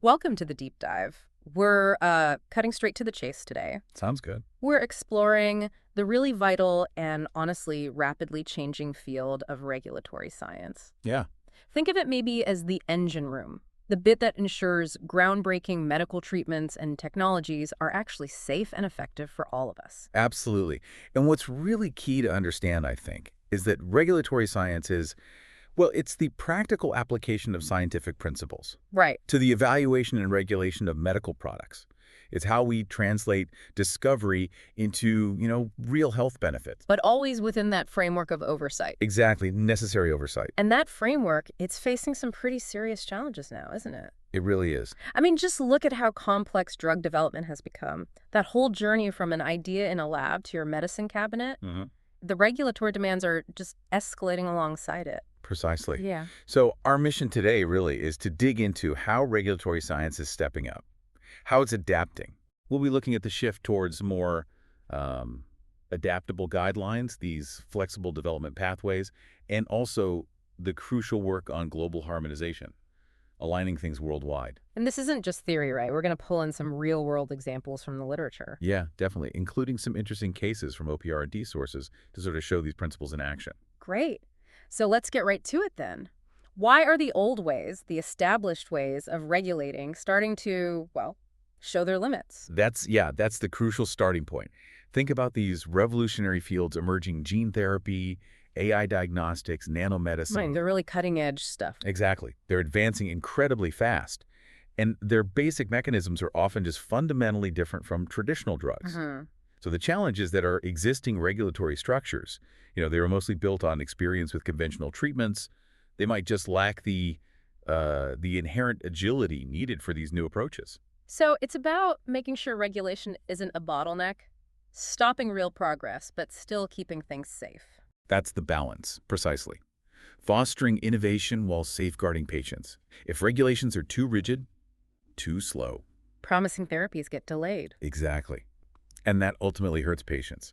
Welcome to the deep dive. We're cutting straight to the chase today. Sounds good. We're exploring the really vital and honestly rapidly changing field of regulatory science. Yeah, Think of it maybe as the engine room, the bit that ensures groundbreaking medical treatments and technologies are actually safe and effective for all of us. absolutely. And what's really key to understand, I think, is that regulatory science is, well, it's the practical application of scientific principles Right. to the evaluation and regulation of medical products. It's how we translate discovery into, real health benefits. But always within that framework of oversight. Exactly, necessary oversight. And that framework, it's facing some pretty serious challenges now, isn't it? It really is. I mean, just look at how complex drug development has become. That whole journey from an idea in a lab to your medicine cabinet, the regulatory demands are just escalating alongside it. Precisely. Yeah. So our mission today really is to dig into how regulatory science is stepping up, how it's adapting. We'll be looking at the shift towards more um, adaptable guidelines, these flexible development pathways, and also the crucial work on global harmonization, aligning things worldwide. And this isn't just theory, right? We're going to pull in some real-world examples from the literature. Yeah, definitely, including some interesting cases from OPR&D sources to sort of show these principles in action. Great. So let's get right to it then. Why are the old ways, the established ways of regulating starting to, well, show their limits? That's the crucial starting point. Think about these revolutionary fields emerging: gene therapy, AI diagnostics, nanomedicine. They're really cutting-edge stuff. Exactly. They're advancing incredibly fast, and their basic mechanisms are often just fundamentally different from traditional drugs. So the challenge is that our existing regulatory structures, they were mostly built on experience with conventional treatments. They might just lack the inherent agility needed for these new approaches. So it's about making sure regulation isn't a bottleneck, stopping real progress, but still keeping things safe. That's the balance, precisely. Fostering innovation while safeguarding patients. If regulations are too rigid, too slow. Promising therapies get delayed. Exactly. And that ultimately hurts patients.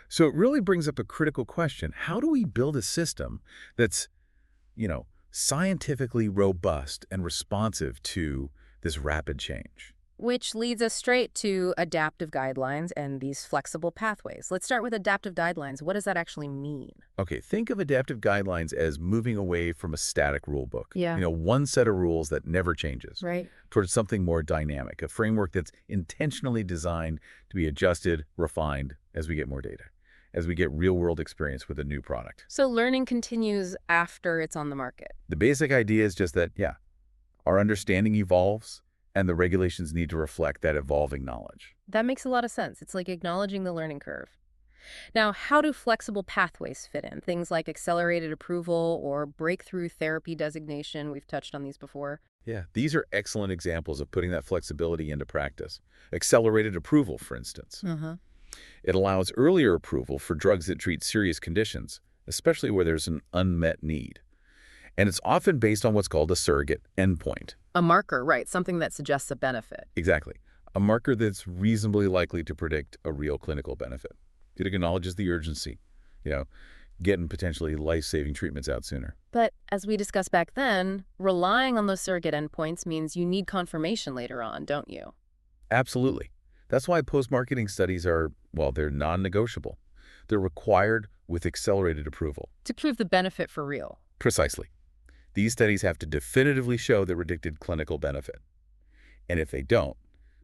So it really brings up a critical question. How do we build a system that's, scientifically robust and responsive to this rapid change? Which leads us straight to adaptive guidelines and these flexible pathways. Let's start with adaptive guidelines. What does that actually mean? Okay, think of adaptive guidelines as moving away from a static rule book. Yeah. One set of rules that never changes, Right. towards something more dynamic, a framework that's intentionally designed to be adjusted, refined as we get more data, as we get real-world experience with a new product. So learning continues after it's on the market. The basic idea is just that, our understanding evolves, and the regulations need to reflect that evolving knowledge. That makes a lot of sense. It's like acknowledging the learning curve. Now, how do flexible pathways fit in? Things like accelerated approval or breakthrough therapy designation. We've touched on these before. Yeah, these are excellent examples of putting that flexibility into practice. Accelerated approval, for instance. It allows earlier approval for drugs that treat serious conditions, especially where there's an unmet need. And it's often based on what's called a surrogate endpoint. A marker, right, something that suggests a benefit. Exactly. A marker that's reasonably likely to predict a real clinical benefit. It acknowledges the urgency, getting potentially life-saving treatments out sooner. But as we discussed back then, relying on those surrogate endpoints means you need confirmation later on, don't you? Absolutely. That's why post-marketing studies are, well, they're non-negotiable. They're required with accelerated approval. To prove the benefit for real. Precisely. These studies have to definitively show the predicted clinical benefit. And if they don't,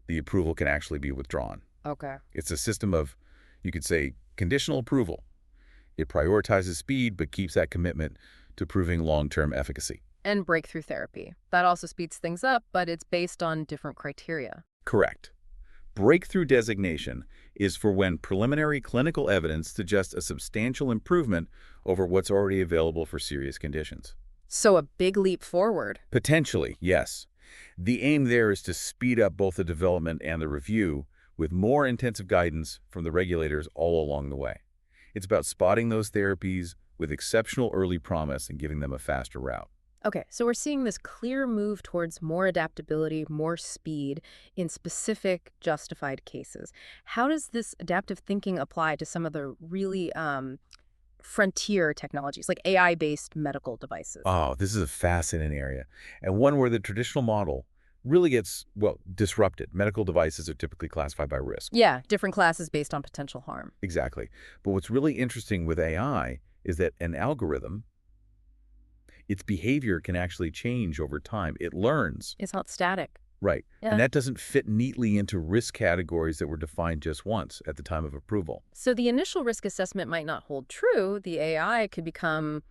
the approval can actually be withdrawn. Okay. It's a system of, you could say, conditional approval. It prioritizes speed but keeps that commitment to proving long-term efficacy. And breakthrough therapy. That also speeds things up, but it's based on different criteria. Correct. Breakthrough designation is for when preliminary clinical evidence suggests a substantial improvement over what's already available for serious conditions. So a big leap forward. Potentially, yes. The aim there is to speed up both the development and the review with more intensive guidance from the regulators all along the way. It's about spotting those therapies with exceptional early promise and giving them a faster route. Okay, so we're seeing this clear move towards more adaptability, more speed in specific justified cases. How does this adaptive thinking apply to some of the really frontier technologies, like AI-based medical devices? Oh, this is a fascinating area, and one where the traditional model, really gets, well, disrupted. Medical devices are typically classified by risk. Yeah, different classes based on potential harm. Exactly. But what's really interesting with AI is that an algorithm, its behavior can actually change over time. It learns. It's not static. Right. And Yeah. that doesn't fit neatly into risk categories that were defined just once at the time of approval. So the initial risk assessment might not hold true. The AI could become,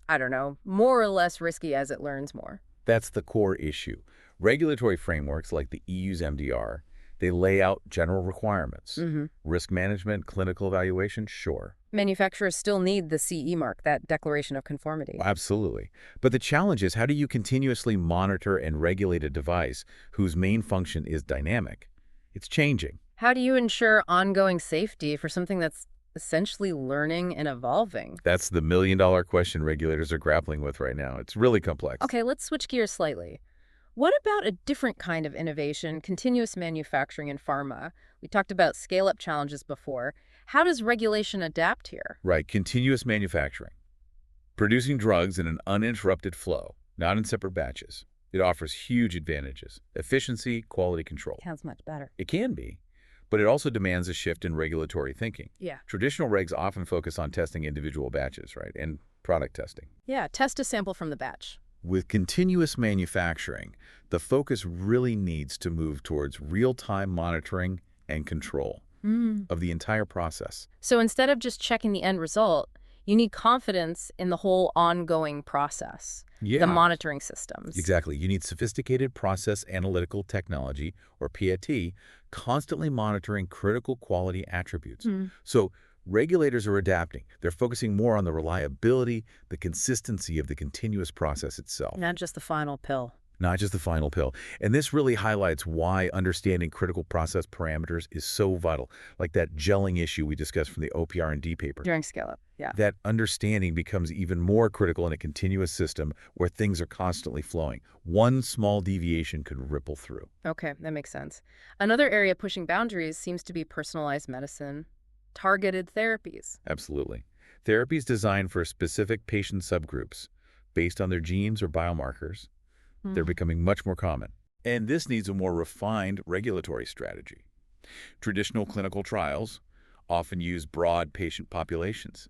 I don't know, more or less risky as it learns more. That's the core issue. Regulatory frameworks like the EU's MDR, they lay out general requirements. Hmm. Risk management, clinical evaluation, sure. Manufacturers still need the CE mark, that declaration of conformity. Absolutely. But the challenge is, how do you continuously monitor and regulate a device whose main function is dynamic? It's changing. How do you ensure ongoing safety for something that's essentially learning and evolving? That's the million-dollar question regulators are grappling with right now. It's really complex. Okay, let's switch gears slightly. What about a different kind of innovation, continuous manufacturing in pharma? We talked about scale-up challenges before. How does regulation adapt here? Right, continuous manufacturing. Producing drugs in an uninterrupted flow, not in separate batches. It offers huge advantages: efficiency, quality control. Sounds much better. It can be, but it also demands a shift in regulatory thinking. Yeah. Traditional regs often focus on testing individual batches, right, and product testing. Yeah, test a sample from the batch. With continuous manufacturing, the focus really needs to move towards real-time monitoring and control of the entire process. So instead of just checking the end result, you need confidence in the whole ongoing process, the monitoring systems. Exactly. You need sophisticated process analytical technology, or PAT, constantly monitoring critical quality attributes. So regulators are adapting. They're focusing more on the reliability, the consistency of the continuous process itself, Not just the final pill. not just the final pill. And this really highlights why understanding critical process parameters is so vital, like that gelling issue we discussed from the OPR&D paper. During scale-up, yeah. That understanding becomes even more critical in a continuous system where things are constantly flowing. One small deviation could ripple through. Okay, that makes sense. Another area pushing boundaries seems to be personalized medicine, targeted therapies. Absolutely. Therapies designed for specific patient subgroups based on their genes or biomarkers, they're becoming much more common. And this needs a more refined regulatory strategy. Traditional clinical trials often use broad patient populations,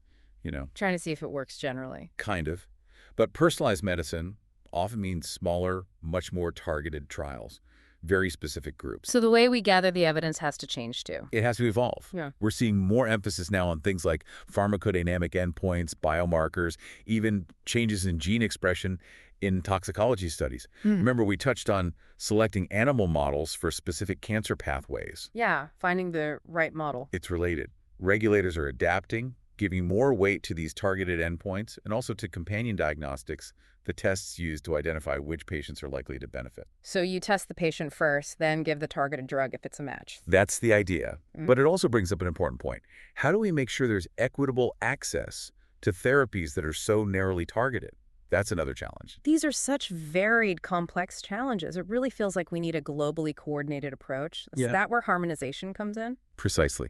Trying to see if it works generally. kind of. But personalized medicine often means smaller, much more targeted trials, very specific groups. So the way we gather the evidence has to change too. It has to evolve. Yeah. We're seeing more emphasis now on things like pharmacodynamic endpoints, biomarkers, even changes in gene expression in toxicology studies. Remember, we touched on selecting animal models for specific cancer pathways. Yeah, finding the right model. It's related. Regulators are adapting, giving more weight to these targeted endpoints and also to companion diagnostics, the tests used to identify which patients are likely to benefit. So you test the patient first, then give the targeted drug if it's a match. That's the idea. But it also brings up an important point. How do we make sure there's equitable access to therapies that are so narrowly targeted? That's another challenge. These are such varied, complex challenges. It really feels like we need a globally coordinated approach. Is that where harmonization comes in? Precisely.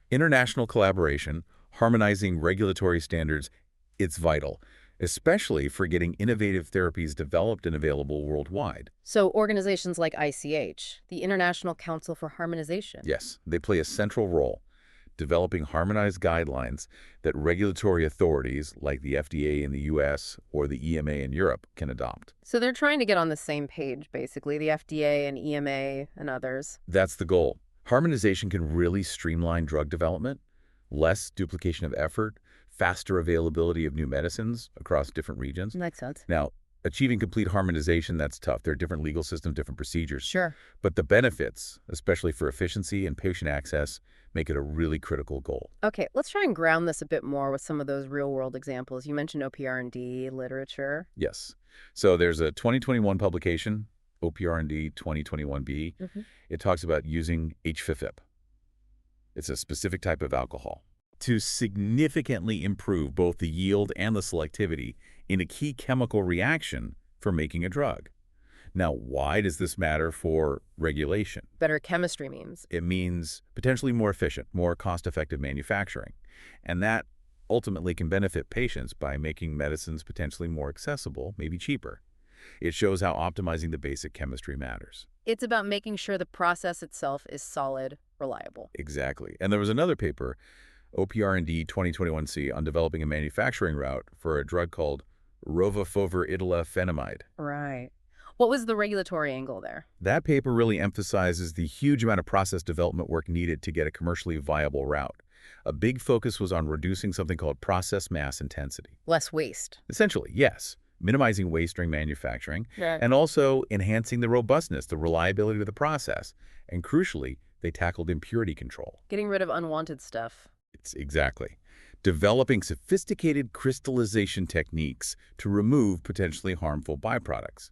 International collaboration, harmonizing regulatory standards, it's vital, especially for getting innovative therapies developed and available worldwide. So organizations like ICH, the International Council for Harmonization. Yes, they play a central role, developing harmonized guidelines that regulatory authorities like the FDA in the US or the EMA in Europe can adopt. So they're trying to get on the same page, basically, the FDA and EMA and others. That's the goal. Harmonization can really streamline drug development, less duplication of effort, faster availability of new medicines across different regions. Makes sense. Now, achieving complete harmonization, that's tough. There are different legal systems, different procedures. Sure. But the benefits, especially for efficiency and patient access, make it a really critical goal. Okay, let's try and ground this a bit more with some of those real-world examples. You mentioned OPR&D literature. Yes. So there's a 2021 publication, OPR&D 2021b. It talks about using HFIFIP. It's a specific type of alcohol to significantly improve both the yield and the selectivity in a key chemical reaction for making a drug. Now, why does this matter for regulation? Better chemistry means. It means potentially more efficient, more cost-effective manufacturing. And that ultimately can benefit patients by making medicines potentially more accessible, maybe cheaper. It shows how optimizing the basic chemistry matters. It's about making sure the process itself is solid, reliable. Exactly. And there was another paper, OPR&D 2021C, on developing a manufacturing route for a drug called rovafoveridilafenamide. Right. What was the regulatory angle there? That paper really emphasizes the huge amount of process development work needed to get a commercially viable route. A big focus was on reducing something called process mass intensity. Less waste. Essentially, yes, minimizing waste during manufacturing, Right. and also enhancing the robustness, the reliability of the process. And crucially, they tackled impurity control. Getting rid of unwanted stuff. It's exactly. Developing sophisticated crystallization techniques to remove potentially harmful byproducts.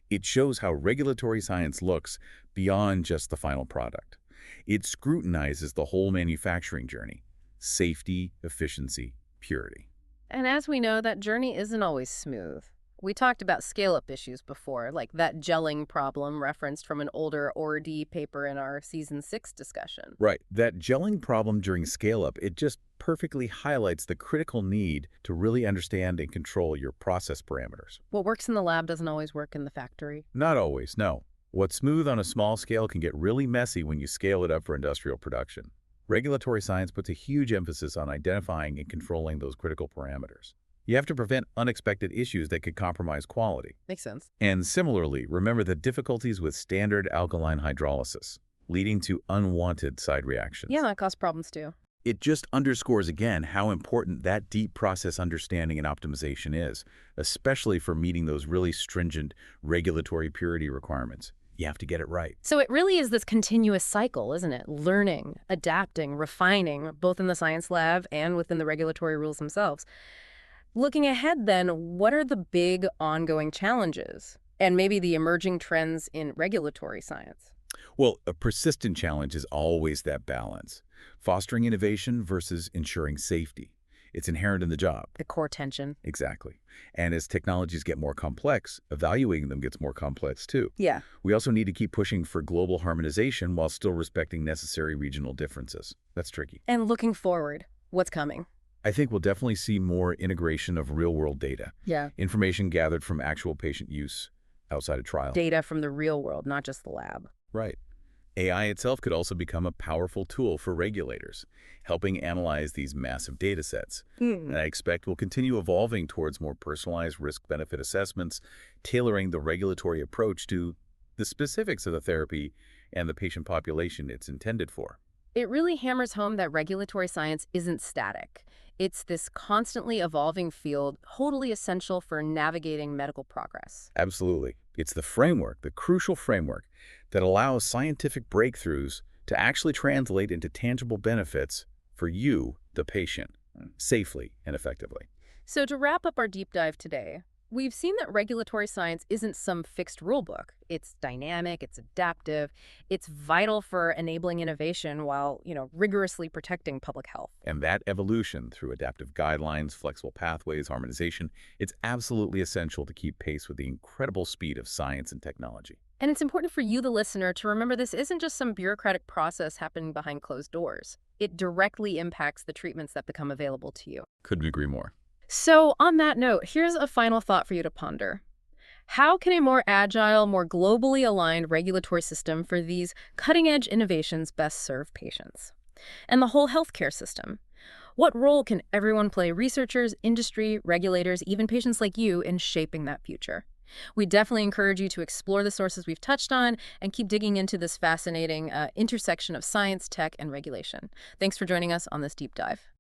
It shows how regulatory science looks beyond just the final product. It scrutinizes the whole manufacturing journey: safety, efficiency, purity. And as we know, that journey isn't always smooth. We talked about scale-up issues before, like that gelling problem referenced from an older OR-D paper in our Season 6 discussion. Right. That gelling problem during scale-up, it just perfectly highlights the critical need to really understand and control your process parameters. What works in the lab doesn't always work in the factory. Not always, no. What's smooth on a small scale can get really messy when you scale it up for industrial production. Regulatory science puts a huge emphasis on identifying and controlling those critical parameters. You have to prevent unexpected issues that could compromise quality. Makes sense. And similarly, remember the difficulties with standard alkaline hydrolysis, leading to unwanted side reactions. Yeah, that causes problems too. It just underscores again how important that deep process understanding and optimization is, especially for meeting those really stringent regulatory purity requirements. You have to get it right. So it really is this continuous cycle, isn't it? Learning, adapting, refining, both in the science lab and within the regulatory rules themselves. Looking ahead then, what are the big ongoing challenges and maybe the emerging trends in regulatory science? Well, a persistent challenge is always that balance, fostering innovation versus ensuring safety. It's inherent in the job. The core tension. Exactly. And as technologies get more complex, evaluating them gets more complex too. Yeah. We also need to keep pushing for global harmonization while still respecting necessary regional differences. That's tricky. And looking forward, what's coming? I think we'll definitely see more integration of real-world data, Yeah. information gathered from actual patient use outside of trial. Data from the real world, not just the lab. Right. AI itself could also become a powerful tool for regulators, helping analyze these massive data sets. And I expect we'll continue evolving towards more personalized risk-benefit assessments, tailoring the regulatory approach to the specifics of the therapy and the patient population it's intended for. It really hammers home that regulatory science isn't static. It's this constantly evolving field, totally essential for navigating medical progress. Absolutely. It's the framework, the crucial framework, that allows scientific breakthroughs to actually translate into tangible benefits for you, the patient, safely and effectively. So to wrap up our deep dive today, we've seen that regulatory science isn't some fixed rule book. It's dynamic, it's adaptive, it's vital for enabling innovation while, rigorously protecting public health. And that evolution through adaptive guidelines, flexible pathways, harmonization, it's absolutely essential to keep pace with the incredible speed of science and technology. And it's important for you, the listener, to remember this isn't just some bureaucratic process happening behind closed doors. It directly impacts the treatments that become available to you. Couldn't agree more. So on that note, here's a final thought for you to ponder. How can a more agile, more globally aligned regulatory system for these cutting-edge innovations best serve patients and the whole healthcare system? What role can everyone play, researchers, industry, regulators, even patients like you, in shaping that future? We definitely encourage you to explore the sources we've touched on and keep digging into this fascinating intersection of science, tech, and regulation. Thanks for joining us on this deep dive.